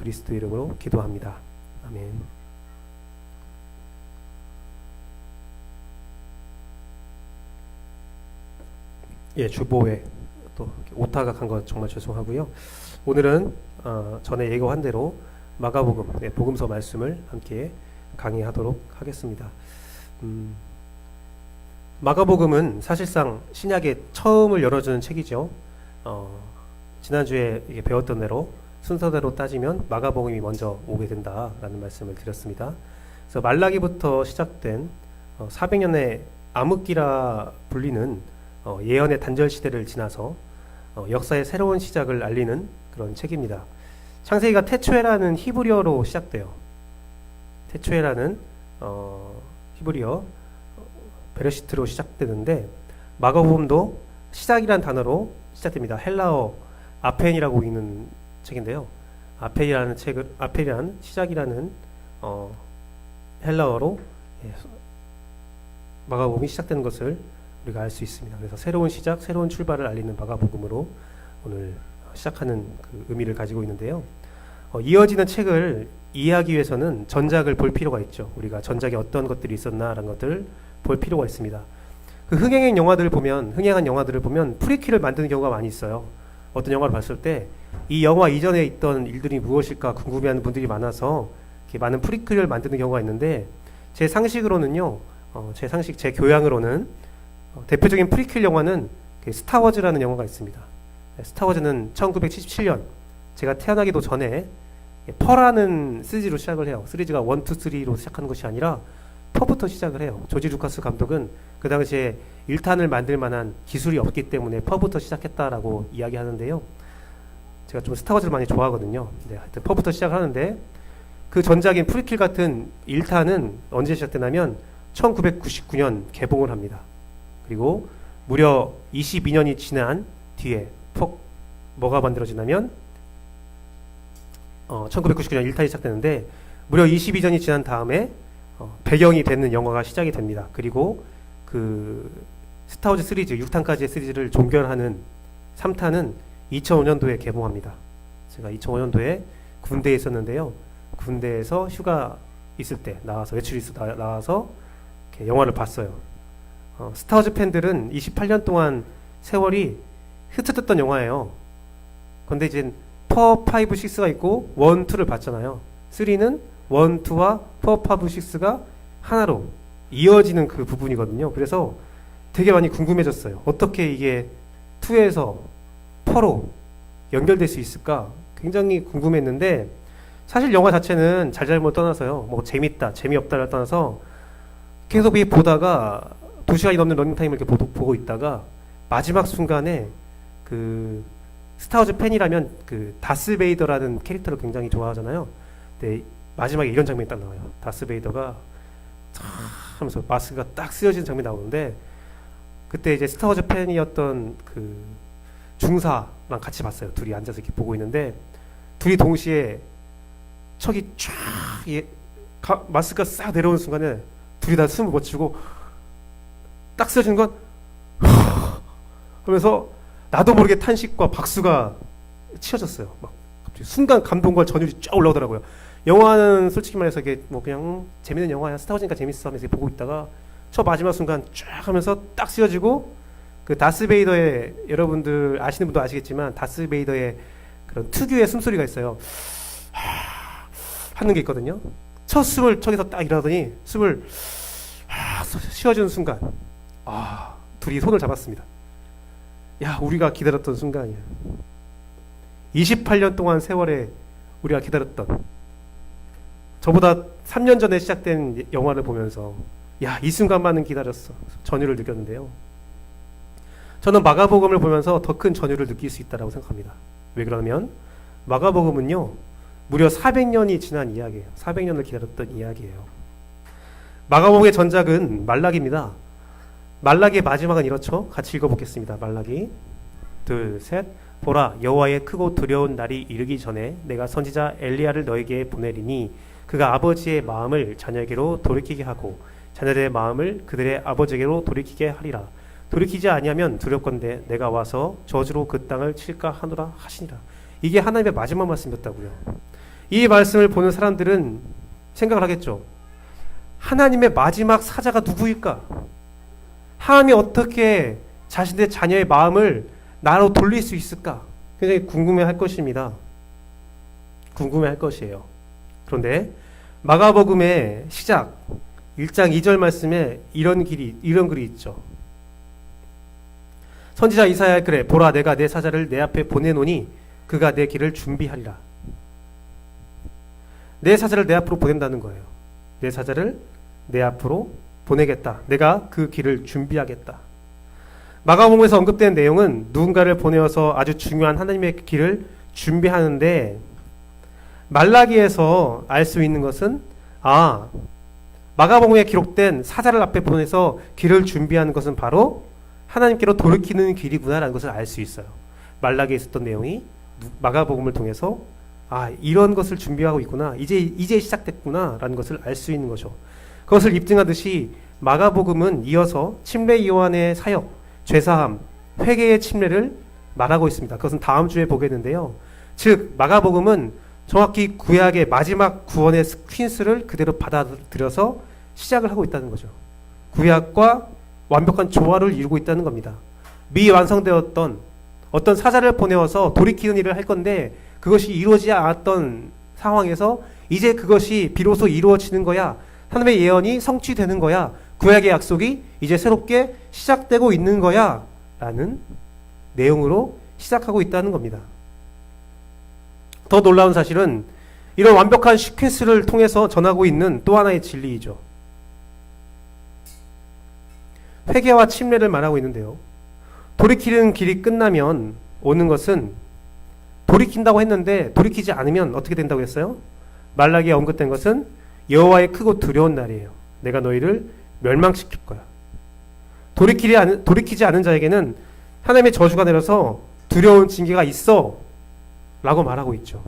그리스도 이름으로 기도합니다. 아멘. 예, 주보에 또 오타가 간 거 정말 죄송하고요. 오늘은 전에 예고한 대로 마가복음, 복음서 말씀을 함께 강의하도록 하겠습니다. 마가복음은 사실상 신약의 처음을 열어주는 책이죠. 지난주에 배웠던 대로 순서대로 따지면 마가복음이 먼저 오게 된다라는 말씀을 드렸습니다. 그래서 말라기부터 시작된 400년의 암흑기라 불리는 예언의 단절 시대를 지나서 역사의 새로운 시작을 알리는 그런 책입니다. 창세기가 테초에라는 히브리어로 시작돼요. 테초에라는 히브리어 베레시트로 시작되는데 마가복음도 시작이란 단어로 시작됩니다. 헬라어 아펜이라고 있는 책인데요. 아펜이란 시작이라는 헬라어로 마가복음이 시작되는 것을 우리가 알 수 있습니다. 그래서 새로운 시작, 새로운 출발을 알리는 마가복음으로 오늘 시작하는 그 의미를 가지고 있는데요. 이어지는 책을 이해하기 위해서는 전작을 볼 필요가 있죠. 우리가 전작에 어떤 것들이 있었나라는 것들을 볼 필요가 있습니다. 그 흥행한 영화들을 보면 프리퀄을 만드는 경우가 많이 있어요. 어떤 영화를 봤을 때 이 영화 이전에 있던 일들이 무엇일까 궁금해하는 분들이 많아서 이렇게 많은 프리퀄을 만드는 경우가 있는데 제 상식으로는요, 제 교양으로는 대표적인 프리퀄 영화는 스타워즈라는 영화가 있습니다. 스타워즈는 1977년 제가 태어나기도 전에 퍼라는 시리즈로 시작을 해요. 시리즈가 1, 2, 3로 시작하는 것이 아니라 퍼부터 시작을 해요. 조지 루카스 감독은 그 당시에 1탄을 만들 만한 기술이 없기 때문에 퍼부터 시작했다라고 이야기하는데요. 제가 좀 스타워즈를 많이 좋아하거든요. 하여튼 퍼부터 시작하는데 그 전작인 프리퀄 같은 1탄은 언제 시작되냐면 1999년 개봉을 합니다. 그리고 무려 22년이 지난 뒤에 뭐가 만들어지냐면 1999년 1탄이 시작되는데 무려 22년이 지난 다음에 배경이 되는 영화가 시작이 됩니다. 그리고 그 스타워즈 시리즈 6탄까지의 시리즈를 종결하는 3탄은 2005년도에 개봉합니다. 제가 2005년도에 군대에 있었는데요. 군대에서 휴가 있을 때 나와서 외출 있을 때 나와서 이렇게 영화를 봤어요. 스타워즈 팬들은 28년 동안 세월이 흩어졌던 영화예요. 그런데 이제 4, 5, 6가 있고 1, 2를 봤잖아요. 3는 1, 2와 4, 5, 6가 하나로 이어지는 그 부분이거든요. 그래서 되게 많이 궁금해졌어요. 어떻게 이게 2에서 4로 연결될 수 있을까? 굉장히 궁금했는데 사실 영화 자체는 잘잘못 떠나서요. 뭐 재밌다, 재미없다를 떠나서 계속 보다가 2시간이 넘는 러닝타임을 이렇게 보고 있다가 마지막 순간에 그 스타워즈 팬이라면 그 다스베이더라는 캐릭터를 굉장히 좋아하잖아요. 근데 마지막에 이런 장면이 딱 나와요. 다스베이더가 참 하면서 마스크가 딱 쓰여지는 장면이 나오는데 그때 이제 스타워즈 팬이었던 그 중사랑 같이 봤어요. 둘이 앉아서 이렇게 보고 있는데 둘이 동시에 척이 쫙 마스크가 싹 내려오는 순간에 둘이 다 숨을 못 쉬고 딱 쓰여지는 건 하면서 나도 모르게 탄식과 박수가 치어졌어요. 막 갑자기 순간 감동과 전율이 쫙 올라오더라고요. 영화는 솔직히 말해서 이게 뭐 그냥 재밌는 영화야, 스타워즈니까 재밌어 하면서 보고 있다가 저 마지막 순간 쫙 하면서 딱 쓰여지고 그 다스베이더의 여러분들 아시는 분도 아시겠지만 다스베이더의 그런 특유의 숨소리가 있어요. 하는 게 있거든요. 첫 숨을 저기서 딱 일어나더니 숨을 쉬어주는 순간 둘이 손을 잡았습니다. 야, 우리가 기다렸던 순간이야. 28년 동안 세월에 우리가 기다렸던 저보다 3년 전에 시작된 영화를 보면서 야, 이 순간만은 기다렸어. 전율을 느꼈는데요. 저는 마가복음을 보면서 더 큰 전율을 느낄 수 있다고 생각합니다. 왜 그러냐면 마가복음은요 무려 400년이 지난 이야기예요. 400년을 기다렸던 이야기예요. 마가복음의 전작은 말라기입니다. 말라기의 마지막은 이렇죠. 같이 읽어보겠습니다. 말라기 둘, 셋. 보라, 여호와의 크고 두려운 날이 이르기 전에 내가 선지자 엘리야를 너에게 보내리니 그가 아버지의 마음을 자녀에게로 돌이키게 하고 자녀들의 마음을 그들의 아버지에게로 돌이키게 하리라. 돌이키지 아니하면 두렵건대 내가 와서 저주로 그 땅을 칠까 하노라 하시니라. 이게 하나님의 마지막 말씀이었다고요. 이 말씀을 보는 사람들은 생각을 하겠죠. 하나님의 마지막 사자가 누구일까? 하나님이 어떻게 자신의 자녀의 마음을 나로 돌릴 수 있을까? 굉장히 궁금해할 것입니다. 궁금해할 것이에요. 그런데 마가복음의 시작 1장 2절 말씀에 이런 글이 있죠. 선지자 이사야 그래 보라 내가 내 사자를 내 앞에 보내노니 그가 내 길을 준비하리라. 내 사자를 내 앞으로 보낸다는 거예요. 내 사자를 내 앞으로 보내겠다. 내가 그 길을 준비하겠다. 마가복음에서 언급된 내용은 누군가를 보내어서 아주 중요한 하나님의 길을 준비하는데, 말라기에서 알 수 있는 것은 마가복음에 기록된 사자를 앞에 보내서 길을 준비하는 것은 바로 하나님께로 돌이키는 길이구나라는 것을 알 수 있어요. 말라기에 있었던 내용이 마가복음을 통해서 이런 것을 준비하고 있구나, 이제 시작됐구나라는 것을 알 수 있는 거죠. 그것을 입증하듯이 마가복음은 이어서 침례 요한의 사역, 죄사함, 회개의 침례를 말하고 있습니다. 그것은 다음 주에 보겠는데요. 즉 마가복음은 정확히 구약의 마지막 구원의 퀸스를 그대로 받아들여서 시작을 하고 있다는 거죠. 구약과 완벽한 조화를 이루고 있다는 겁니다. 미완성되었던 어떤 사자를 보내어서 돌이키는 일을 할 건데 그것이 이루어지지 않았던 상황에서 이제 그것이 비로소 이루어지는 거야. 하나님의 예언이 성취되는 거야. 구약의 약속이 이제 새롭게 시작되고 있는 거야. 라는 내용으로 시작하고 있다는 겁니다. 더 놀라운 사실은 이런 완벽한 시퀀스를 통해서 전하고 있는 또 하나의 진리이죠. 회개와 침례를 말하고 있는데요. 돌이키는 길이 끝나면 오는 것은, 돌이킨다고 했는데 돌이키지 않으면 어떻게 된다고 했어요? 말라기에 언급된 것은 여호와의 크고 두려운 날이에요. 내가 너희를 멸망시킬 거야. 돌이키지 않은 자에게는 하나님의 저주가 내려서 두려운 징계가 있어 라고 말하고 있죠.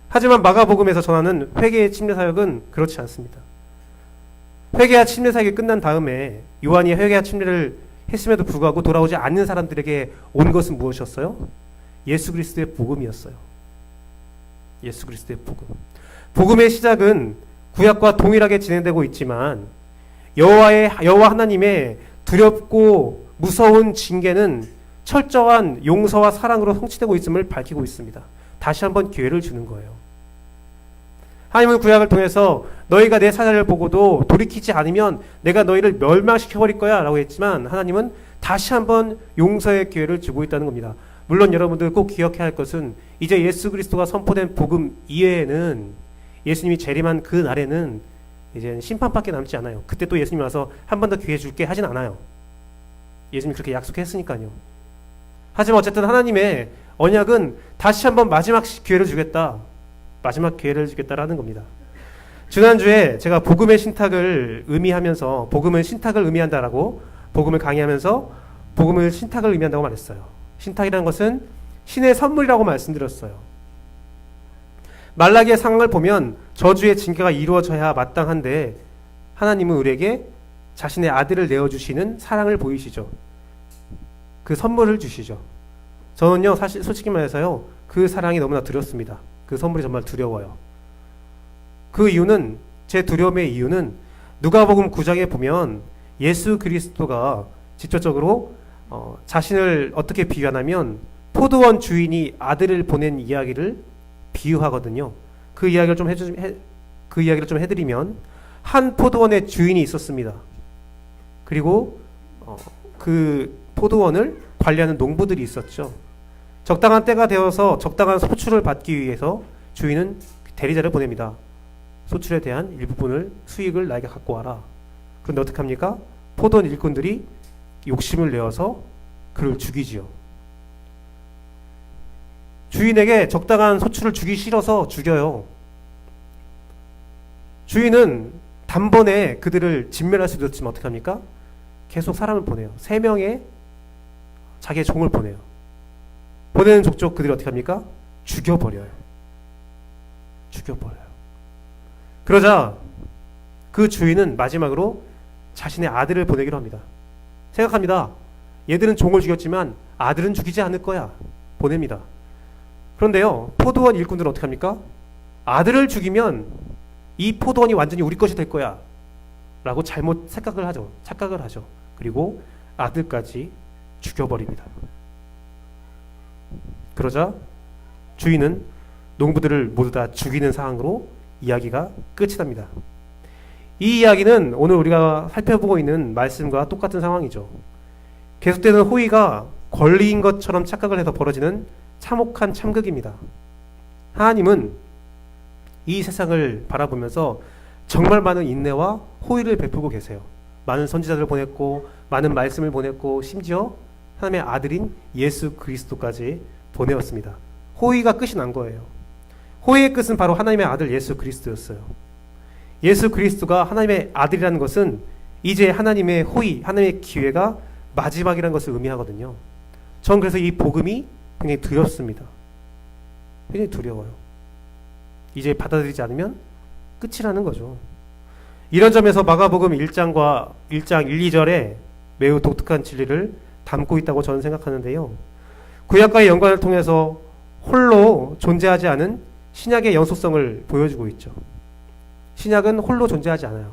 하지만 마가복음에서 전하는 회개의 침례 사역은 그렇지 않습니다. 회개와 침례 사역이 끝난 다음에 요한이 회개와 침례를 했음에도 불구하고 돌아오지 않는 사람들에게 온 것은 무엇이었어요? 예수 그리스도의 복음이었어요. 예수 그리스도의 복음. 복음의 시작은 구약과 동일하게 진행되고 있지만 여호와 하나님의 두렵고 무서운 징계는 철저한 용서와 사랑으로 성취되고 있음을 밝히고 있습니다. 다시 한번 기회를 주는 거예요. 하나님은 구약을 통해서 너희가 내 사자를 보고도 돌이키지 않으면 내가 너희를 멸망시켜버릴 거야 라고 했지만, 하나님은 다시 한번 용서의 기회를 주고 있다는 겁니다. 물론 여러분들 꼭 기억해야 할 것은 이제 예수 그리스도가 선포된 복음 이외에는, 예수님이 재림한 그 날에는 이제 심판밖에 남지 않아요. 그때 또 예수님이 와서 한 번 더 기회 줄게 하진 않아요. 예수님이 그렇게 약속했으니까요. 하지만 어쨌든 하나님의 언약은 다시 한번 마지막 기회를 주겠다. 마지막 기회를 주겠다라는 겁니다. 지난주에 제가 복음의 신탁을 의미하면서, 복음은 신탁을 의미한다라고, 복음을 강의하면서 복음을 신탁을 의미한다고 말했어요. 신탁이라는 것은 신의 선물이라고 말씀드렸어요. 말라기의 상황을 보면 저주의 징계가 이루어져야 마땅한데 하나님은 우리에게 자신의 아들을 내어주시는 사랑을 보이시죠. 그 선물을 주시죠. 저는요, 사실 솔직히 말해서요, 그 사랑이 너무나 두렵습니다. 그 선물이 정말 두려워요. 그 이유는, 제 두려움의 이유는 누가복음 9장에 보면 예수 그리스도가 직접적으로 자신을 어떻게 비유하냐면 포도원 주인이 아들을 보낸 이야기를 비유하거든요. 그 이야기를 좀 해드리면, 한 포도원에 주인이 있었습니다. 그리고 그 포도원을 관리하는 농부들이 있었죠. 적당한 때가 되어서 적당한 소출을 받기 위해서 주인은 대리자를 보냅니다. 소출에 대한 일부분을, 수익을 나에게 갖고 와라. 그런데 어떻게 합니까? 포도원 일꾼들이 욕심을 내어서 그를 죽이지요. 주인에게 적당한 소출을 주기 싫어서 죽여요. 주인은 단번에 그들을 진멸할 수도 있지만 어떻게 합니까? 계속 사람을 보내요. 3명의 자기의 종을 보내요. 보내는 족족 그들이 어떻게 합니까? 죽여버려요. 그러자 그 주인은 마지막으로 자신의 아들을 보내기로 합니다. 생각합니다. 얘들은 종을 죽였지만 아들은 죽이지 않을 거야. 보냅니다. 그런데요, 포도원 일꾼들은 어떻게 합니까? 아들을 죽이면 이 포도원이 완전히 우리 것이 될 거야 라고 잘못 착각을 하죠. 그리고 아들까지 죽여버립니다. 그러자 주인은 농부들을 모두 다 죽이는 상황으로 이야기가 끝이 납니다. 이 이야기는 오늘 우리가 살펴보고 있는 말씀과 똑같은 상황이죠. 계속되는 호의가 권리인 것처럼 착각을 해서 벌어지는 참혹한 참극입니다. 하나님은 이 세상을 바라보면서 정말 많은 인내와 호의를 베풀고 계세요. 많은 선지자들을 보냈고 많은 말씀을 보냈고 심지어 하나님의 아들인 예수 그리스도까지 보내었습니다. 호의가 끝이 난 거예요. 호의의 끝은 바로 하나님의 아들 예수 그리스도였어요. 예수 그리스도가 하나님의 아들이라는 것은 이제 하나님의 호의, 하나님의 기회가 마지막이라는 것을 의미하거든요. 전 그래서 이 복음이 굉장히 두렵습니다. 굉장히 두려워요. 이제 받아들이지 않으면 끝이라는 거죠. 이런 점에서 마가복음 1장 1, 2절에 매우 독특한 진리를 담고 있다고 저는 생각하는데요. 구약과의 연관을 통해서 홀로 존재하지 않은 신약의 연속성을 보여주고 있죠. 신약은 홀로 존재하지 않아요.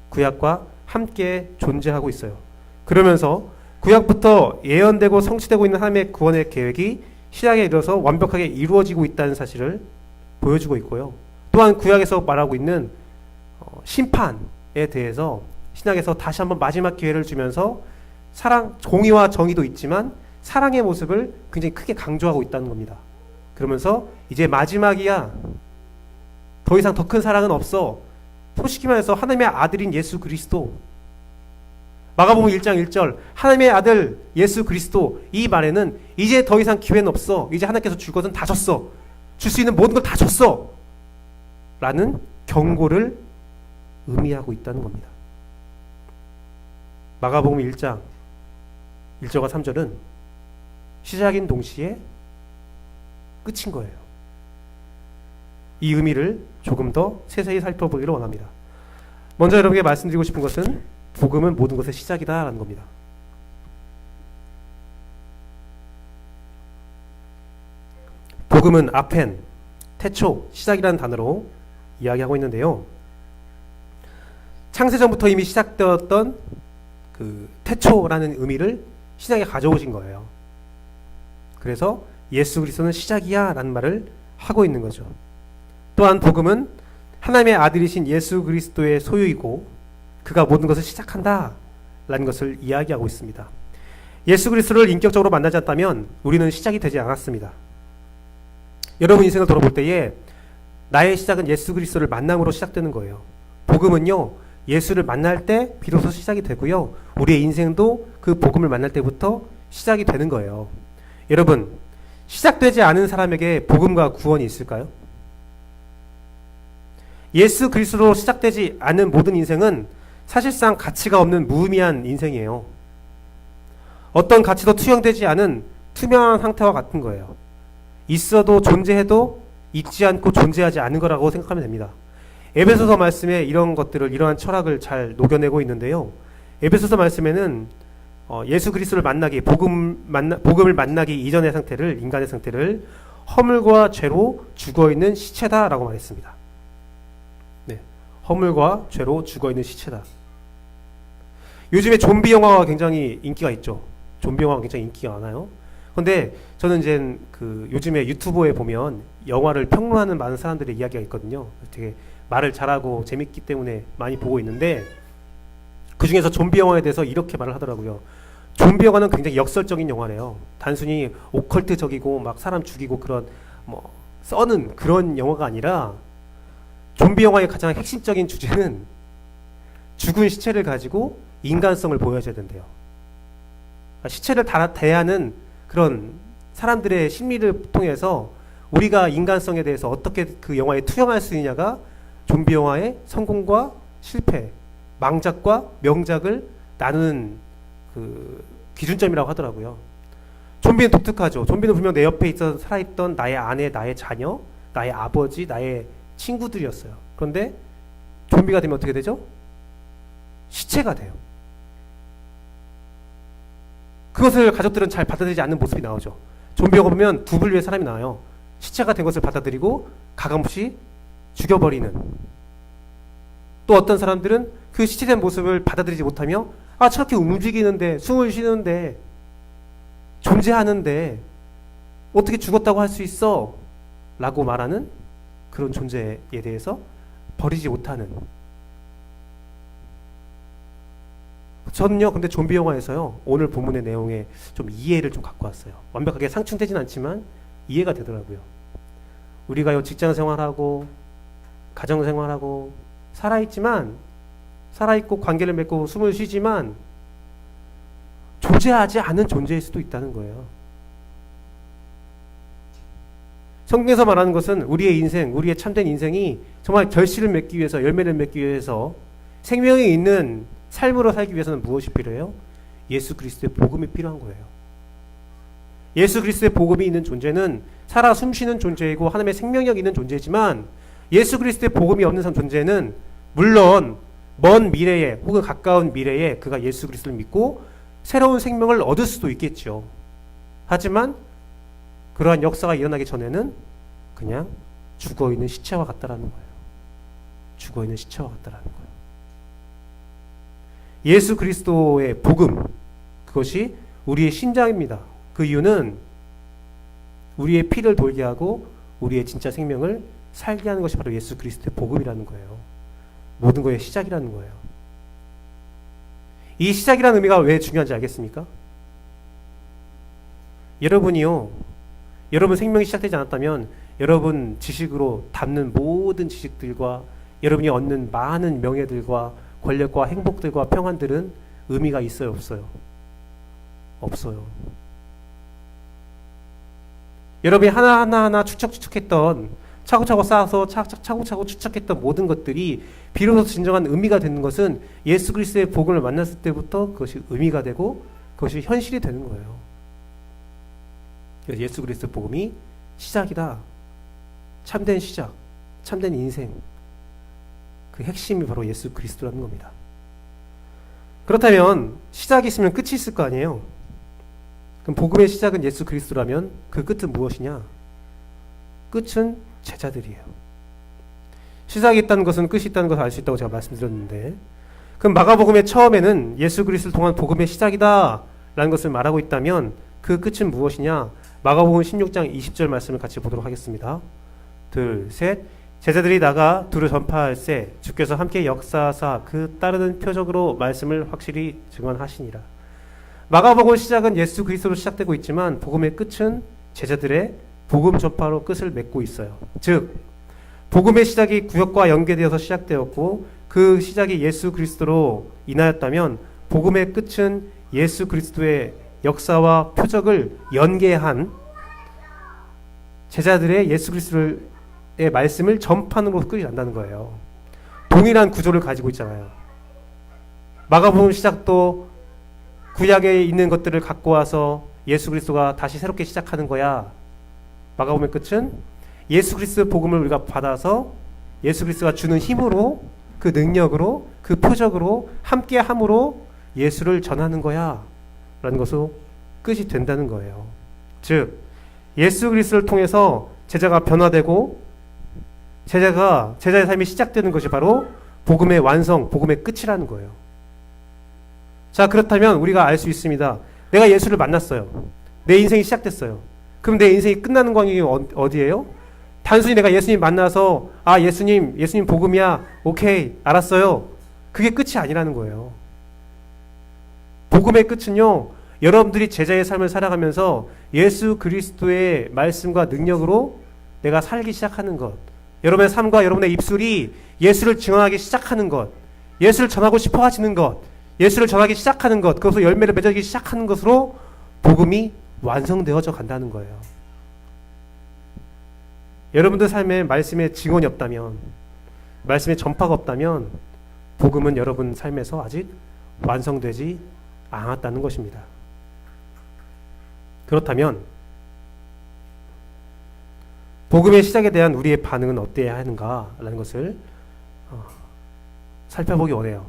구약과 함께 존재하고 있어요. 그러면서 구약부터 예언되고 성취되고 있는 하나님의 구원의 계획이 신약에 이르러서 완벽하게 이루어지고 있다는 사실을 보여주고 있고요. 또한 구약에서 말하고 있는 심판에 대해서 신약에서 다시 한번 마지막 기회를 주면서 사랑, 공의와 정의도 있지만 사랑의 모습을 굉장히 크게 강조하고 있다는 겁니다. 그러면서 이제 마지막이야. 더 이상 더 큰 사랑은 없어. 솔직히 말해서 하나님의 아들인 예수 그리스도, 마가복음 1장 1절 하나님의 아들 예수 그리스도, 이 말에는 이제 더 이상 기회는 없어. 이제 하나님께서 줄 것은 다 줬어. 줄 수 있는 모든 걸 다 줬어 라는 경고를 의미하고 있다는 겁니다. 마가복음 1장 1절과 3절은 시작인 동시에 끝인 거예요. 이 의미를 조금 더 세세히 살펴보기를 원합니다. 먼저 여러분에게 말씀드리고 싶은 것은 복음은 모든 것의 시작이다 라는 겁니다. 복음은 아펜, 태초, 시작이라는 단어로 이야기하고 있는데요. 창세전부터 이미 시작되었던 그 태초라는 의미를 신약에 가져오신 거예요. 그래서 예수 그리스도는 시작이야 라는 말을 하고 있는 거죠. 또한 복음은 하나님의 아들이신 예수 그리스도의 소유이고 그가 모든 것을 시작한다 라는 것을 이야기하고 있습니다. 예수 그리스도를 인격적으로 만나지 않았다면 우리는 시작이 되지 않았습니다. 여러분 인생을 돌아볼 때에 나의 시작은 예수 그리스도를 만남으로 시작되는 거예요. 복음은요, 예수를 만날 때 비로소 시작이 되고요, 우리의 인생도 그 복음을 만날 때부터 시작이 되는 거예요. 여러분, 시작되지 않은 사람에게 복음과 구원이 있을까요? 예수 그리스도로 시작되지 않은 모든 인생은 사실상 가치가 없는 무의미한 인생이에요. 어떤 가치도 투영되지 않은 투명한 상태와 같은 거예요. 있어도 존재해도 있지 않고 존재하지 않은 거라고 생각하면 됩니다. 에베소서 말씀에 이런 것들을, 이러한 철학을 잘 녹여내고 있는데요. 에베소서 말씀에는 예수 그리스도를 만나기, 복음을 만나기 이전의 상태를, 인간의 상태를 허물과 죄로 죽어있는 시체다라고 말했습니다. 네, 허물과 죄로 죽어있는 시체다. 요즘에 좀비 영화가 굉장히 인기가 있죠. 좀비 영화가 굉장히 인기가 많아요. 근데 저는 이제 그 요즘에 유튜브에 보면 영화를 평론하는 많은 사람들의 이야기가 있거든요. 되게 말을 잘하고 재밌기 때문에 많이 보고 있는데, 그 중에서 좀비 영화에 대해서 이렇게 말을 하더라고요. 좀비 영화는 굉장히 역설적인 영화래요. 단순히 오컬트적이고 막 사람 죽이고 그런 뭐 써는 그런 영화가 아니라, 좀비 영화의 가장 핵심적인 주제는 죽은 시체를 가지고 인간성을 보여줘야 된대요. 그러니까 시체를 대하는 그런 사람들의 심리를 통해서 우리가 인간성에 대해서 어떻게 그 영화에 투영할 수 있느냐가 좀비 영화의 성공과 실패, 망작과 명작을 나누는 그 기준점이라고 하더라고요. 좀비는 독특하죠. 좀비는 분명 내 옆에 있어 살아있던 나의 아내, 나의 자녀, 나의 아버지, 나의 친구들이었어요. 그런데 좀비가 되면 어떻게 되죠? 시체가 돼요. 그것을 가족들은 잘 받아들이지 않는 모습이 나오죠. 좀비 영화 보면 두 분류의 사람이 나와요. 시체가 된 것을 받아들이고 가감없이 죽여버리는, 또 어떤 사람들은 그 시체된 모습을 받아들이지 못하며 저렇게 움직이는데, 숨을 쉬는데, 존재하는데 어떻게 죽었다고 할 수 있어? 라고 말하는 그런 존재에 대해서 버리지 못하는. 저는요, 근데 좀비 영화에서요, 오늘 본문의 내용에 좀 이해를 좀 갖고 왔어요. 완벽하게 상충되진 않지만 이해가 되더라고요. 우리가요, 직장 생활하고 가정 생활하고 살아있고 관계를 맺고 숨을 쉬지만 존재하지 않은 존재일 수도 있다는 거예요. 성경에서 말하는 것은 우리의 인생, 우리의 참된 인생이 정말 결실을 맺기 위해서, 열매를 맺기 위해서, 생명이 있는 삶으로 살기 위해서는 무엇이 필요해요? 예수 그리스도의 복음이 필요한 거예요. 예수 그리스도의 복음이 있는 존재는 살아 숨쉬는 존재이고 하나님의 생명력이 있는 존재지만, 예수 그리스도의 복음이 없는 존재는 물론 먼 미래에 혹은 가까운 미래에 그가 예수 그리스도를 믿고 새로운 생명을 얻을 수도 있겠죠. 하지만 그러한 역사가 일어나기 전에는 그냥 죽어있는 시체와 같다라는 거예요. 죽어있는 시체와 같다라는 거예요. 예수 그리스도의 복음, 그것이 우리의 신장입니다. 그 이유는 우리의 피를 돌게 하고 우리의 진짜 생명을 살게 하는 것이 바로 예수 그리스도의 복음이라는 거예요. 모든 것의 시작이라는 거예요. 이 시작이라는 의미가 왜 중요한지 알겠습니까? 여러분이요, 여러분 생명이 시작되지 않았다면 여러분 지식으로 담는 모든 지식들과 여러분이 얻는 많은 명예들과 권력과 행복들과 평안들은 의미가 있어요, 없어요? 없어요. 여러분이 하나하나 추측했던, 차곡차곡 쌓아서 차곡차곡 추측했던 모든 것들이 비로소 진정한 의미가 되는 것은 예수 그리스도의 복음을 만났을 때부터 그것이 의미가 되고 그것이 현실이 되는 거예요. 그래서 예수 그리스도의 복음이 시작이다. 참된 시작, 참된 인생. 그 핵심이 바로 예수 그리스도라는 겁니다. 그렇다면 시작이 있으면 끝이 있을 거 아니에요? 그럼 복음의 시작은 예수 그리스도라면 그 끝은 무엇이냐? 끝은 제자들이에요. 시작이 있다는 것은 끝이 있다는 것을 알 수 있다고 제가 말씀드렸는데, 그럼 마가복음의 처음에는 예수 그리스도를 통한 복음의 시작이다 라는 것을 말하고 있다면 그 끝은 무엇이냐? 마가복음 16장 20절 말씀을 같이 보도록 하겠습니다. 둘, 셋. 제자들이 나가 두루 전파할세 주께서 함께 역사하사 그 따르는 표적으로 말씀을 확실히 증언하시니라. 마가복음 시작은 예수 그리스도로 시작되고 있지만 복음의 끝은 제자들의 복음 전파로 끝을 맺고 있어요. 즉 복음의 시작이 구역과 연계되어서 시작되었고 그 시작이 예수 그리스도로 인하였다면 복음의 끝은 예수 그리스도의 역사와 표적을 연계한 제자들의 예수 그리스도의 말씀을 전파하는 끝이 난다는 거예요. 동일한 구조를 가지고 있잖아요. 마가복음 시작도 구약에 있는 것들을 갖고 와서 예수 그리스도가 다시 새롭게 시작하는 거야. 마가복음의 끝은 예수 그리스도의 복음을 우리가 받아서 예수 그리스도가 주는 힘으로, 그 능력으로, 그 표적으로 함께 함으로 예수를 전하는 거야 라는 것으로 끝이 된다는 거예요. 즉 예수 그리스도를 통해서 제자가 변화되고 제자의 삶이 시작되는 것이 바로 복음의 완성, 복음의 끝이라는 거예요. 자, 그렇다면 우리가 알 수 있습니다. 내가 예수를 만났어요. 내 인생이 시작됐어요. 그럼 내 인생이 끝나는 광경이 어디예요? 단순히 내가 예수님 만나서 예수님 복음이야. 오케이, 알았어요. 그게 끝이 아니라는 거예요. 복음의 끝은요, 여러분들이 제자의 삶을 살아가면서 예수 그리스도의 말씀과 능력으로 내가 살기 시작하는 것, 여러분의 삶과 여러분의 입술이 예수를 증언하기 시작하는 것, 예수를 전하고 싶어 하시는 것, 예수를 전하기 시작하는 것, 그것으로 열매를 맺기 시작하는 것으로 복음이 완성되어져 간다는 거예요. 여러분들 삶에 말씀의 증언이 없다면, 말씀의 전파가 없다면 복음은 여러분 삶에서 아직 완성되지 않았다는 것입니다. 그렇다면 복음의 시작에 대한 우리의 반응은 어때야 하는가라는 것을 살펴보기 원해요.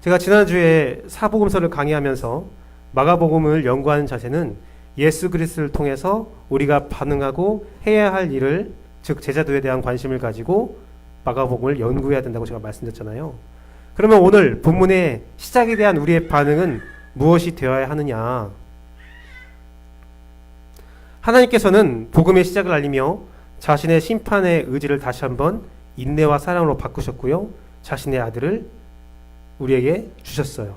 제가 지난주에 사복음서를 강의하면서 마가복음을 연구하는 자세는 예수 그리스도를 통해서 우리가 반응하고 해야 할 일을, 즉 제자도에 대한 관심을 가지고 마가복음을 연구해야 된다고 제가 말씀드렸잖아요. 그러면 오늘 본문의 시작에 대한 우리의 반응은 무엇이 되어야 하느냐? 하나님께서는 복음의 시작을 알리며 자신의 심판의 의지를 다시 한번 인내와 사랑으로 바꾸셨고요. 자신의 아들을 우리에게 주셨어요.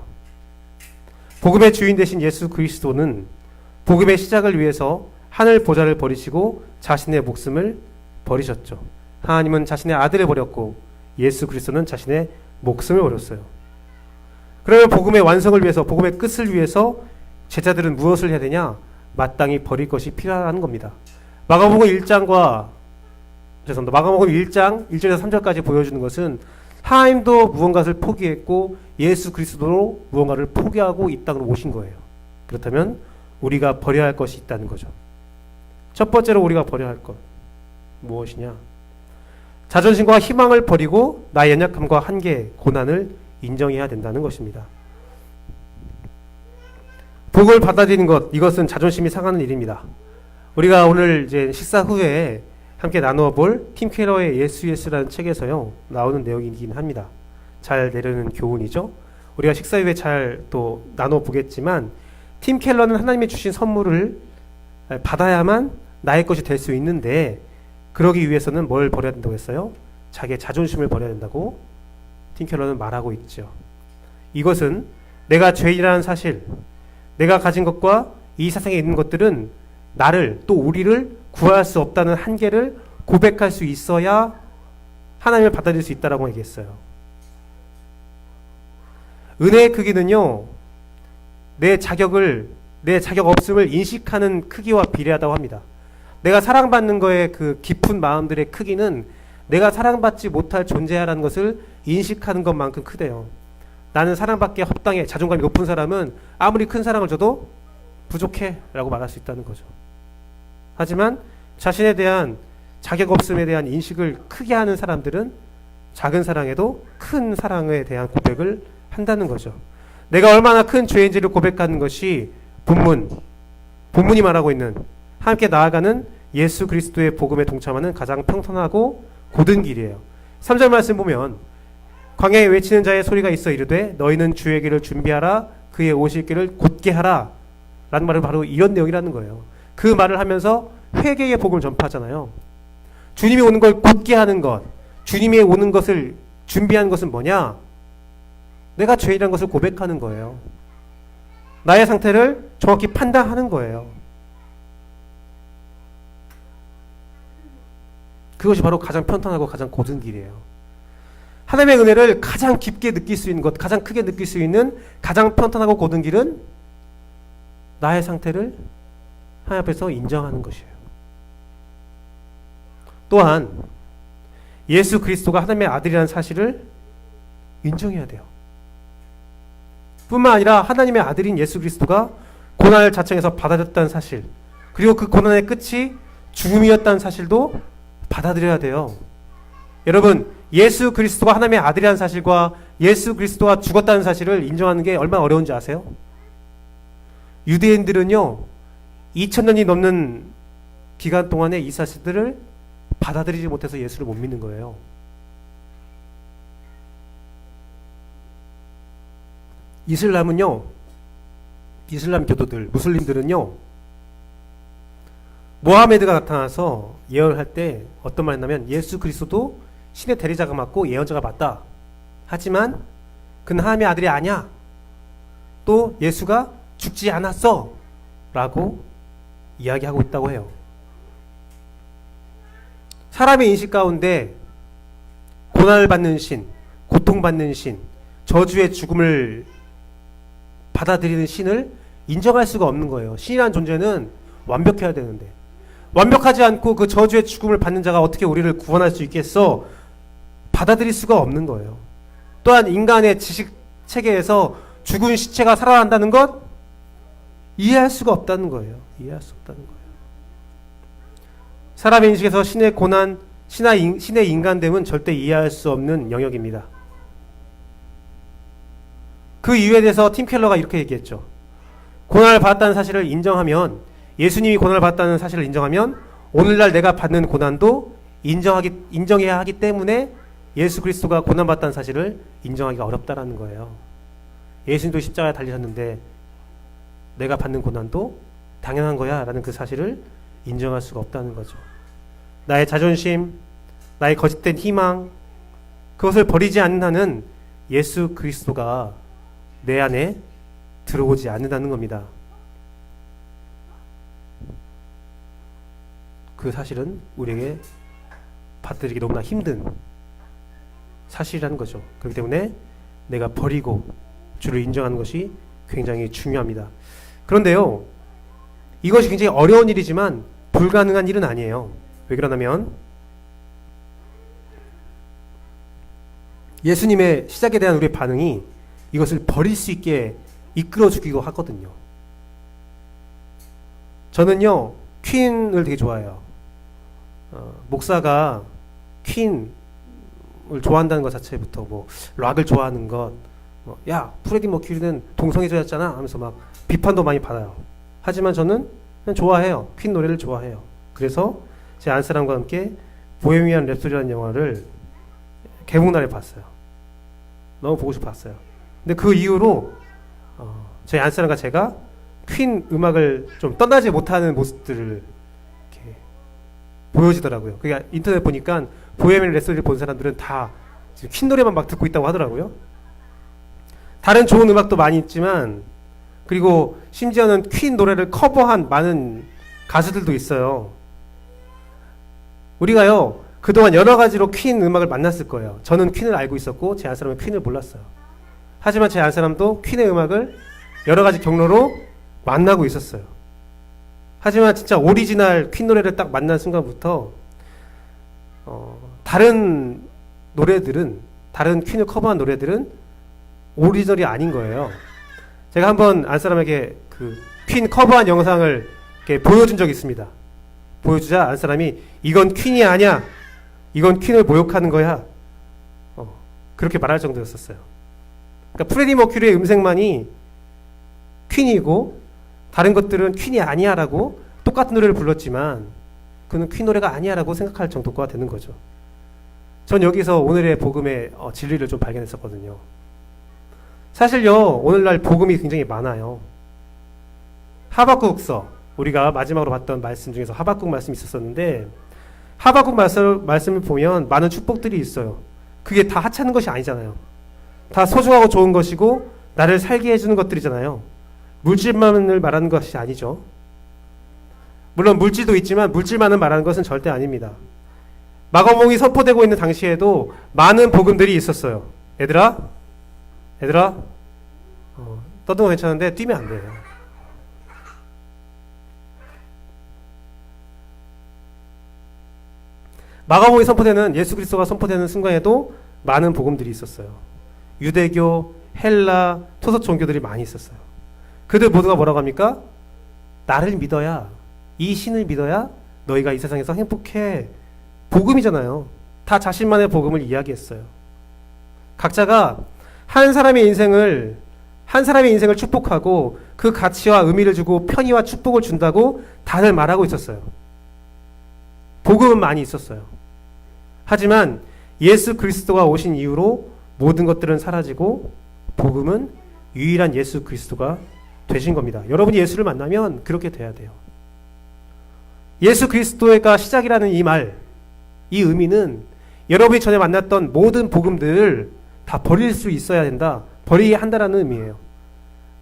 복음의 주인 되신 예수 그리스도는 복음의 시작을 위해서 하늘 보좌를 버리시고 자신의 목숨을 버리셨죠. 하나님은 자신의 아들을 버렸고 예수 그리스도는 자신의 목숨을 버렸어요. 그러면 복음의 완성을 위해서, 복음의 끝을 위해서 제자들은 무엇을 해야 되냐? 마땅히 버릴 것이 필요하다는 겁니다. 마가복음 1장 1절에서 3절까지 보여주는 것은 하나님도 무언가를 포기했고 예수 그리스도로 무언가를 포기하고 이 땅으로 오신 거예요. 그렇다면 우리가 버려야 할 것이 있다는 거죠. 첫 번째로 우리가 버려야 할 것 무엇이냐? 자존심과 희망을 버리고 나의 연약함과 한계, 고난을 인정해야 된다는 것입니다. 복을 받아들이는 것, 이것은 자존심이 상하는 일입니다. 우리가 오늘 이제 식사 후에 함께 나누어 볼 팀 켈러의 예수라는 책에서요 나오는 내용이긴 합니다. 잘 내려는 교훈이죠. 우리가 식사 후에 잘 또 나눠 보겠지만 팀 켈러는 하나님이 주신 선물을 받아야만 나의 것이 될 수 있는데, 그러기 위해서는 뭘 버려야 된다고 했어요? 자기의 자존심을 버려야 된다고 팀 켈러는 말하고 있죠. 이것은 내가 죄인이라는 사실, 내가 가진 것과 이 세상에 있는 것들은 나를, 또 우리를 구할 수 없다는 한계를 고백할 수 있어야 하나님을 받아들일 수 있다라고 얘기했어요. 은혜의 크기는요, 내 자격 없음을 인식하는 크기와 비례하다고 합니다. 내가 사랑받는 거에 그 깊은 마음들의 크기는 내가 사랑받지 못할 존재라는 것을 인식하는 것만큼 크대요. 나는 사랑받기에 합당해. 자존감이 높은 사람은 아무리 큰 사랑을 줘도 부족해 라고 말할 수 있다는 거죠. 하지만 자신에 대한 자격 없음에 대한 인식을 크게 하는 사람들은 작은 사랑에도 큰 사랑에 대한 고백을 한다는 거죠. 내가 얼마나 큰 죄인지를 고백하는 것이 본문이 말하고 있는 함께 나아가는 예수 그리스도의 복음에 동참하는 가장 평탄하고 고든 길이에요. 3절 말씀 보면 광야에 외치는 자의 소리가 있어 이르되 너희는 주의 길을 준비하라, 그의 오실 길을 곧게 하라 라는 말은 바로 이런 내용이라는 거예요. 그 말을 하면서 회개의 복음을 전파하잖아요. 주님이 오는 걸 곧게 하는 것, 주님이 오는 것을 준비하는 것은 뭐냐? 내가 죄인이라는 것을 고백하는 거예요. 나의 상태를 정확히 판단하는 거예요. 그것이 바로 가장 편탄하고 가장 고든 길이에요. 하나님의 은혜를 가장 깊게 느낄 수 있는 것, 가장 크게 느낄 수 있는 가장 편탄하고 고든 길은 나의 상태를 하나님 앞에서 인정하는 것이에요. 또한 예수 그리스도가 하나님의 아들이라는 사실을 인정해야 돼요. 뿐만 아니라 하나님의 아들인 예수 그리스도가 고난을 자청해서 받아들였다는 사실, 그리고 그 고난의 끝이 죽음이었다는 사실도 받아들여야 돼요. 여러분, 예수 그리스도가 하나님의 아들이라는 사실과 예수 그리스도가 죽었다는 사실을 인정하는 게 얼마나 어려운지 아세요? 유대인들은요 2000년이 넘는 기간 동안에 이 사실들을 받아들이지 못해서 예수를 못 믿는 거예요. 이슬람은요, 이슬람 교도들, 무슬림들은요 모하메드가 나타나서 예언할 때 어떤 말 했냐면 예수 그리스도도 신의 대리자가 맞고 예언자가 맞다. 하지만 그는 하나님의 아들이 아니야. 또 예수가 죽지 않았어 라고 이야기하고 있다고 해요. 사람의 인식 가운데 고난을 받는 신, 고통받는 신, 저주의 죽음을 받아들이는 신을 인정할 수가 없는 거예요. 신이라는 존재는 완벽해야 되는데 완벽하지 않고 그 저주의 죽음을 받는 자가 어떻게 우리를 구원할 수 있겠어? 받아들일 수가 없는 거예요. 또한 인간의 지식 체계에서 죽은 시체가 살아난다는 것 이해할 수가 없다는 거예요. 이해할 수 없다는 거예요. 사람의 인식에서 신의 고난, 신의 인간됨은 절대 이해할 수 없는 영역입니다. 그 이유에 대해서 팀 켈러가 이렇게 얘기했죠. 고난을 받았다는 사실을 인정하면 예수님이 고난을 받았다는 사실을 인정하면 오늘날 내가 받는 고난도 인정해야 하기 때문에 예수 그리스도가 고난받았다는 사실을 인정하기가 어렵다라는 거예요. 예수님도 십자가에 달리셨는데 내가 받는 고난도 당연한 거야 라는 그 사실을 인정할 수가 없다는 거죠. 나의 자존심, 나의 거짓된 희망, 그것을 버리지 않는 한은 예수 그리스도가 내 안에 들어오지 않는다는 겁니다. 그 사실은 우리에게 받들이기 너무나 힘든 사실이라는 거죠. 그렇기 때문에 내가 버리고 주를 인정하는 것이 굉장히 중요합니다. 그런데요, 이것이 굉장히 어려운 일이지만 불가능한 일은 아니에요. 왜 그러냐면 예수님의 시작에 대한 우리의 반응이 이것을 버릴 수 있게 이끌어 주기도 하거든요. 저는요, 퀸을 되게 좋아해요. 목사가 퀸을 좋아한다는 것 자체부터 뭐 락을 좋아하는 것, 야 프레디 머큐리는 동성애자였잖아 하면서 막 비판도 많이 받아요. 하지만 저는 그냥 좋아해요. 퀸 노래를 좋아해요. 그래서 제 안사람과 함께 보헤미안 랩소디라는 영화를 개봉날에 봤어요. 너무 보고 싶어 봤어요. 근데 그 이후로 제 안사람과 제가 퀸 음악을 좀 떠나지 못하는 모습들을 이렇게 보여지더라고요. 그게 인터넷 보니까 보헤미안 랩소디를 본 사람들은 다 지금 퀸 노래만 막 듣고 있다고 하더라고요. 다른 좋은 음악도 많이 있지만, 그리고 심지어는 퀸 노래를 커버한 많은 가수들도 있어요. 우리가요, 그동안 여러 가지로 퀸 음악을 만났을 거예요. 저는 퀸을 알고 있었고 제 안사람은 퀸을 몰랐어요. 하지만 제 안사람도 퀸의 음악을 여러 가지 경로로 만나고 있었어요. 하지만 진짜 오리지널 퀸 노래를 딱 만난 순간부터 다른 노래들은, 다른 퀸을 커버한 노래들은 오리지널이 아닌 거예요. 제가 한번 안사람에게 그 퀸 커버한 영상을 이렇게 보여준 적이 있습니다. 보여주자 안사람이 이건 퀸이 아니야, 이건 퀸을 모욕하는 거야, 그렇게 말할 정도였었어요. 그러니까 프레디 머큐리의 음색만이 퀸이고 다른 것들은 퀸이 아니야 라고 똑같은 노래를 불렀지만 그는 퀸 노래가 아니야 라고 생각할 정도가 되는 거죠. 전 여기서 오늘의 복음의 진리를 좀 발견했었거든요. 사실요, 오늘날 복음이 굉장히 많아요. 하박국서, 우리가 마지막으로 봤던 말씀 중에서 하박국 말씀이 있었었는데, 하박국 말씀을 보면 많은 축복들이 있어요. 그게 다 하찮은 것이 아니잖아요. 다 소중하고 좋은 것이고 나를 살게 해주는 것들이잖아요. 물질만을 말하는 것이 아니죠. 물론 물질도 있지만 물질만을 말하는 것은 절대 아닙니다. 마가복음이 선포되고 있는 당시에도 많은 복음들이 있었어요. 얘들아 떠드는 거 괜찮은데 뛰면 안 돼요. 마가복음이 선포되는, 예수 그리스도가 선포되는 순간에도 많은 복음들이 있었어요. 유대교, 헬라, 토속 종교들이 많이 있었어요. 그들 모두가 뭐라고 합니까? 나를 믿어야, 이 신을 믿어야 너희가 이 세상에서 행복해. 복음이잖아요. 다 자신만의 복음을 이야기했어요. 각자가 한 사람의 인생을 축복하고 그 가치와 의미를 주고 편의와 축복을 준다고 다들 말하고 있었어요. 복음은 많이 있었어요. 하지만 예수 그리스도가 오신 이후로 모든 것들은 사라지고 복음은 유일한 예수 그리스도가 되신 겁니다. 여러분이 예수를 만나면 그렇게 돼야 돼요. 예수 그리스도가 시작이라는 이 말, 이 의미는 여러분이 전에 만났던 모든 복음들을 다 버릴 수 있어야 된다, 버려야 한다라는 의미예요.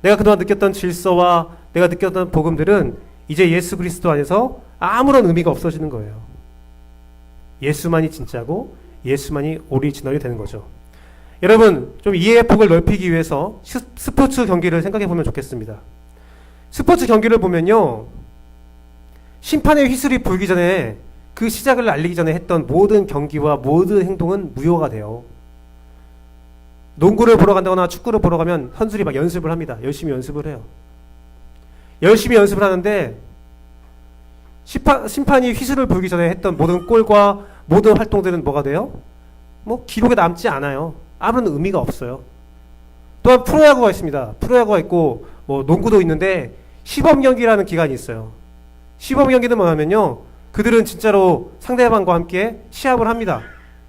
내가 그동안 느꼈던 질서와 내가 느꼈던 복음들은 이제 예수 그리스도 안에서 아무런 의미가 없어지는 거예요. 예수만이 진짜고 예수만이 오리지널이 되는 거죠. 여러분, 좀 이해의 폭을 넓히기 위해서 스포츠 경기를 생각해 보면 좋겠습니다. 스포츠 경기를 보면요, 심판의 휘슬이 불기 전에, 그 시작을 알리기 전에 했던 모든 경기와 모든 행동은 무효가 돼요. 농구를 보러 간다거나 축구를 보러 가면 선수들이 막 연습을 합니다. 열심히 연습을 해요. 열심히 연습을 하는데 심판이 휘슬을 불기 전에 했던 모든 골과 모든 활동들은 뭐가 돼요? 뭐 기록에 남지 않아요. 아무런 의미가 없어요. 또한 프로야구가 있습니다. 프로야구가 있고 뭐 농구도 있는데 시범 경기라는 기간이 있어요. 시범 경기는 뭐냐면요, 그들은 진짜로 상대방과 함께 시합을 합니다.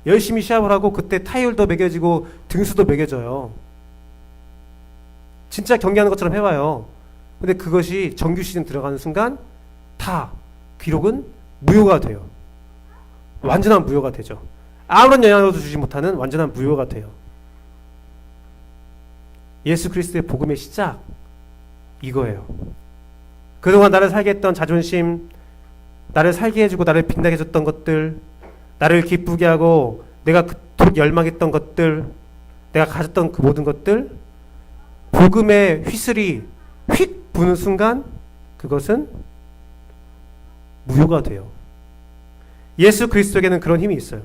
열심히 시합을 하고 그때 타율도 매겨지고 등수도 매겨져요. 진짜 경기하는 것처럼 해봐요. 근데 그것이 정규 시즌 들어가는 순간 다 기록은 무효가 돼요. 완전한 무효가 되죠. 아무런 영향도 주지 못하는 완전한 무효가 돼요. 예수 그리스도의 복음의 시작, 이거예요. 그동안 나를 살게 했던 자존심, 나를 살게 해주고 나를 빛나게 해줬던 것들, 나를 기쁘게 하고 내가 그토록 열망했던 것들, 내가 가졌던 그 모든 것들, 복음의 휘슬이 휙 부는 순간 그것은 무효가 돼요. 예수 그리스도에게는 그런 힘이 있어요.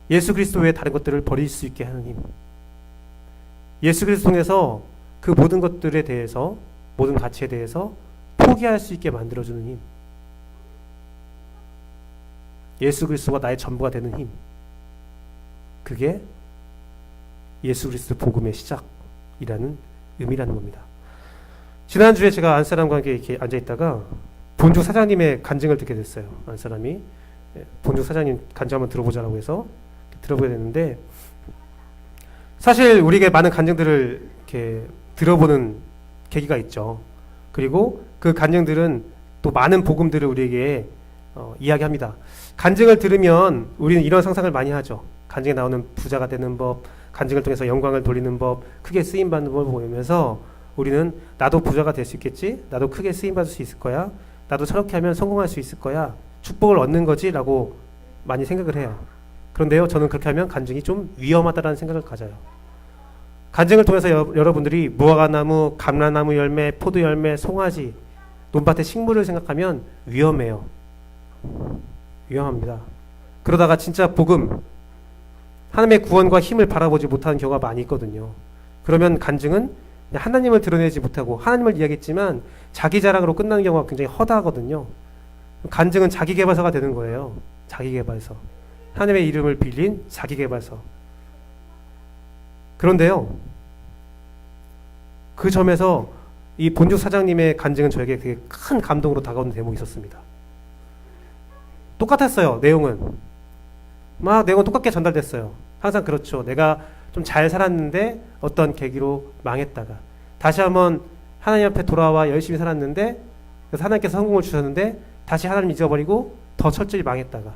예수 그리스도 외에 다른 것들을 버릴 수 있게 하는 힘. 예수 그리스도 통해서 그 모든 것들에 대해서, 모든 가치에 대해서 포기할 수 있게 만들어주는 힘. 예수 그리스도가 나의 전부가 되는 힘. 그게 예수 그리스도 복음의 시작이라는 의미라는 겁니다. 지난주에 제가 안사람과 함께 이렇게 앉아있다가 본죽 사장님의 간증을 듣게 됐어요. 안사람이 본죽 사장님 간증 한번 들어보자라고 해서 들어보게 됐는데, 사실 우리에게 많은 간증들을 이렇게 들어보는 계기가 있죠. 그리고 그 간증들은 또 많은 복음들을 우리에게 이야기합니다. 간증을 들으면 우리는 이런 상상을 많이 하죠. 간증에 나오는 부자가 되는 법, 간증을 통해서 영광을 돌리는 법, 크게 쓰임받는 법을 보면서 우리는 나도 부자가 될 수 있겠지? 나도 크게 쓰임받을 수 있을 거야? 나도 저렇게 하면 성공할 수 있을 거야? 축복을 얻는 거지? 라고 많이 생각을 해요. 그런데요, 저는 그렇게 하면 간증이 좀 위험하다라는 생각을 가져요. 간증을 통해서 여러분들이 무화과나무, 감람나무 열매, 포도 열매, 송아지, 논밭의 식물을 생각하면 위험해요. 위험합니다. 그러다가 진짜 복음, 하나님의 구원과 힘을 바라보지 못하는 경우가 많이 있거든요. 그러면 간증은 하나님을 드러내지 못하고 하나님을 이야기했지만 자기 자랑으로 끝나는 경우가 굉장히 허다하거든요. 간증은 자기개발서가 되는 거예요. 자기개발서. 하나님의 이름을 빌린 자기개발서. 그런데요, 그 점에서 이 본죽 사장님의 간증은 저에게 되게 큰 감동으로 다가오는 대목이 있었습니다. 똑같았어요. 내용은 똑같게 전달됐어요. 항상 그렇죠. 내가 좀 잘 살았는데 어떤 계기로 망했다가 다시 한번 하나님 앞에 돌아와 열심히 살았는데, 그래서 하나님께서 성공을 주셨는데 다시 하나님 잊어버리고 더 철저히 망했다가,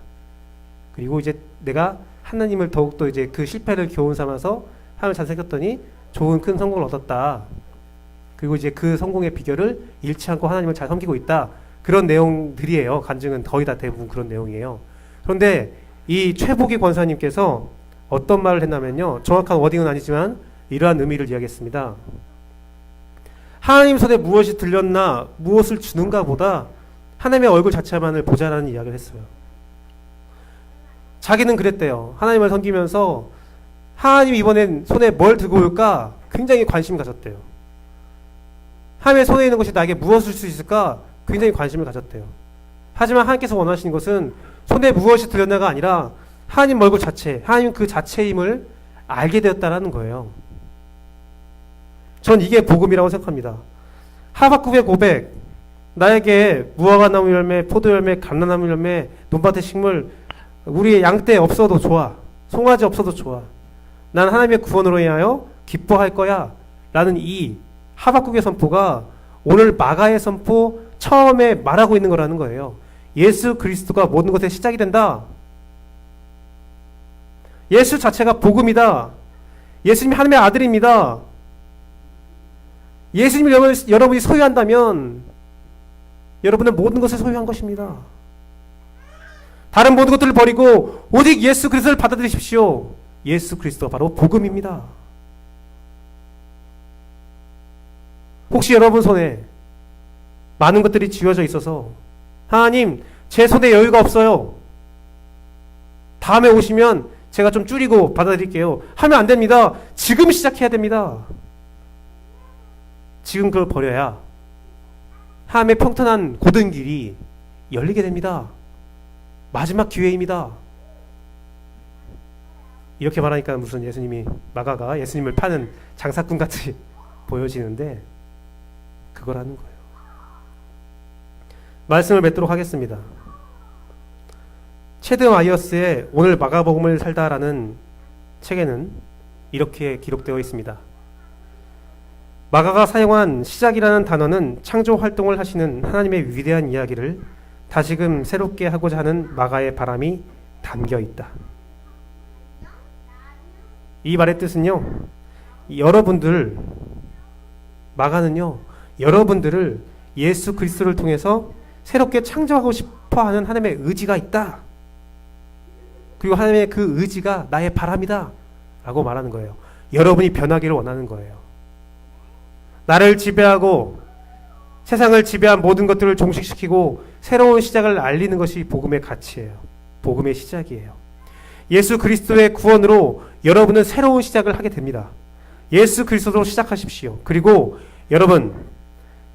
그리고 이제 내가 하나님을 더욱더 이제 그 실패를 교훈 삼아서 하나님을 잘 새겼더니 좋은 큰 성공을 얻었다. 그리고 이제 그 성공의 비결을 잃지 않고 하나님을 잘 섬기고 있다. 그런 내용들이에요. 간증은 거의 다 대부분 그런 내용이에요. 그런데 이 최복희 권사님께서 어떤 말을 했냐면요, 정확한 워딩은 아니지만 이러한 의미를 이야기했습니다. 하나님 손에 무엇이 들렸나, 무엇을 주는가 보다 하나님의 얼굴 자체만을 보자라는 이야기를 했어요. 자기는 그랬대요. 하나님을 섬기면서 하나님이 이번엔 손에 뭘 들고 올까 굉장히 관심을 가졌대요. 하나님의 손에 있는 것이 나에게 무엇을 줄 수 있을까 굉장히 관심을 가졌대요. 하지만 하나님께서 원하시는 것은 손에 무엇이 들렸나가 아니라 하나님 얼굴 자체, 하나님 그 자체의 힘을 알게 되었다라는 거예요. 전 이게 복음이라고 생각합니다. 하박국의 고백, 나에게 무화과나무 열매, 포도 열매, 감람나무 열매, 논밭의 식물, 우리의 양떼 없어도 좋아, 송아지 없어도 좋아, 난 하나님의 구원으로 인하여 기뻐할 거야 라는 이 하박국의 선포가 오늘 마가의 선포 처음에 말하고 있는 거라는 거예요. 예수 그리스도가 모든 것의 시작이 된다. 예수 자체가 복음이다. 예수님이 하나님의 아들입니다. 예수님을 여러분이 소유한다면 여러분은 모든 것을 소유한 것입니다. 다른 모든 것들을 버리고 오직 예수 그리스도를 받아들이십시오. 예수 그리스도가 바로 복음입니다. 혹시 여러분 손에 많은 것들이 쥐어져 있어서 하나님, 제 손에 여유가 없어요, 다음에 오시면 제가 좀 줄이고 받아들일게요 하면 안 됩니다. 지금 시작해야 됩니다. 지금 그걸 버려야 하나님의 평탄한 고든 길이 열리게 됩니다. 마지막 기회입니다. 이렇게 말하니까 무슨 마가가 예수님을 파는 장사꾼 같이 보여지는데, 그거라는 거예요. 말씀을 맺도록 하겠습니다. 체드 마이어스의 오늘 마가복음을 살다라는 책에는 이렇게 기록되어 있습니다. 마가가 사용한 시작이라는 단어는 창조 활동을 하시는 하나님의 위대한 이야기를 다시금 새롭게 하고자 하는 마가의 바람이 담겨 있다. 이 말의 뜻은요, 여러분들, 마가는요, 여러분들을 예수 그리스도를 통해서 새롭게 창조하고 싶어 하는 하나님의 의지가 있다. 그리고 하나님의 그 의지가 나의 바람이다. 라고 말하는 거예요. 여러분이 변하기를 원하는 거예요. 나를 지배하고 세상을 지배한 모든 것들을 종식시키고 새로운 시작을 알리는 것이 복음의 가치예요. 복음의 시작이에요. 예수 그리스도의 구원으로 여러분은 새로운 시작을 하게 됩니다. 예수 그리스도로 시작하십시오. 그리고 여러분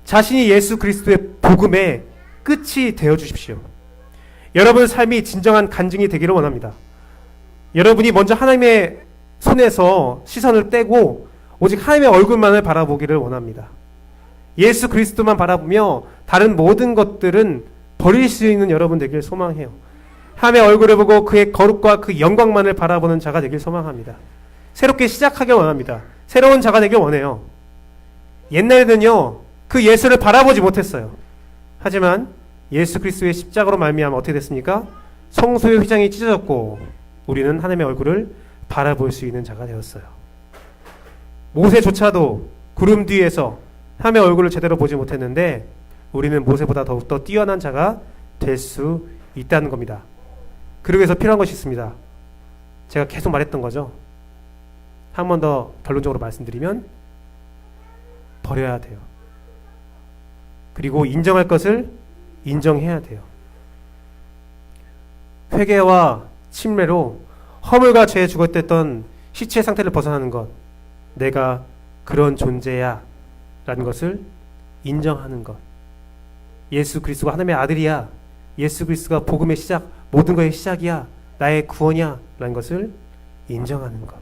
자신이 예수 그리스도의 복음의 끝이 되어 주십시오. 여러분 삶이 진정한 간증이 되기를 원합니다. 여러분이 먼저 하나님의 손에서 시선을 떼고 오직 하나님의 얼굴만을 바라보기를 원합니다. 예수 그리스도만 바라보며 다른 모든 것들은 버릴 수 있는 여러분 되길 소망해요. 하나님의 얼굴을 보고 그의 거룩과 그 영광만을 바라보는 자가 되길 소망합니다. 새롭게 시작하길 원합니다. 새로운 자가 되길 원해요. 옛날에는요, 그 예수를 바라보지 못했어요. 하지만 예수 그리스도의 십자가로 말미암아 어떻게 됐습니까? 성소의 휘장이 찢어졌고 우리는 하나님의 얼굴을 바라볼 수 있는 자가 되었어요. 모세조차도 구름 뒤에서 하나님의 얼굴을 제대로 보지 못했는데 우리는 모세보다 더욱더 뛰어난 자가 될 수 있다는 겁니다. 그러기 위해서 필요한 것이 있습니다. 제가 계속 말했던 거죠. 한 번 더 결론적으로 말씀드리면 버려야 돼요. 그리고 인정할 것을 인정해야 돼요. 회개와 침례로 허물과 죄에 죽었댔던 시체 상태를 벗어나는 것, 내가 그런 존재야 라는 것을 인정하는 것, 예수 그리스도가 하나님의 아들이야, 예수 그리스도가 복음의 시작, 모든 것의 시작이야, 나의 구원이야 라는 것을 인정하는 것,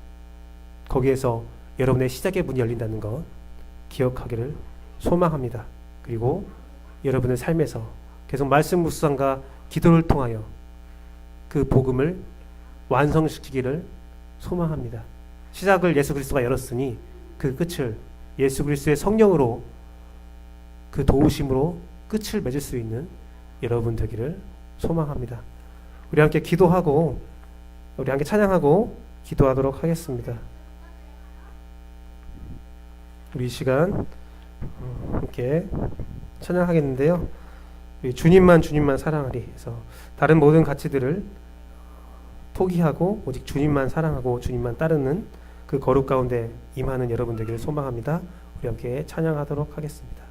거기에서 여러분의 시작의 문이 열린다는 것 기억하기를 소망합니다. 그리고 여러분의 삶에서 계속 말씀 묵상과 기도를 통하여 그 복음을 완성시키기를 소망합니다. 시작을 예수 그리스도가 열었으니 그 끝을 예수 그리스도의 성령으로 그 도우심으로 끝을 맺을 수 있는 여러분 되기를 소망합니다. 우리 함께 기도하고 우리 함께 찬양하고 기도하도록 하겠습니다. 우리 이 시간 함께 찬양하겠는데요. 우리 주님만 사랑하리 해서 다른 모든 가치들을 포기하고 오직 주님만 사랑하고 주님만 따르는 그 거룩 가운데 임하는 여러분 되기를 소망합니다. 우리 함께 찬양하도록 하겠습니다.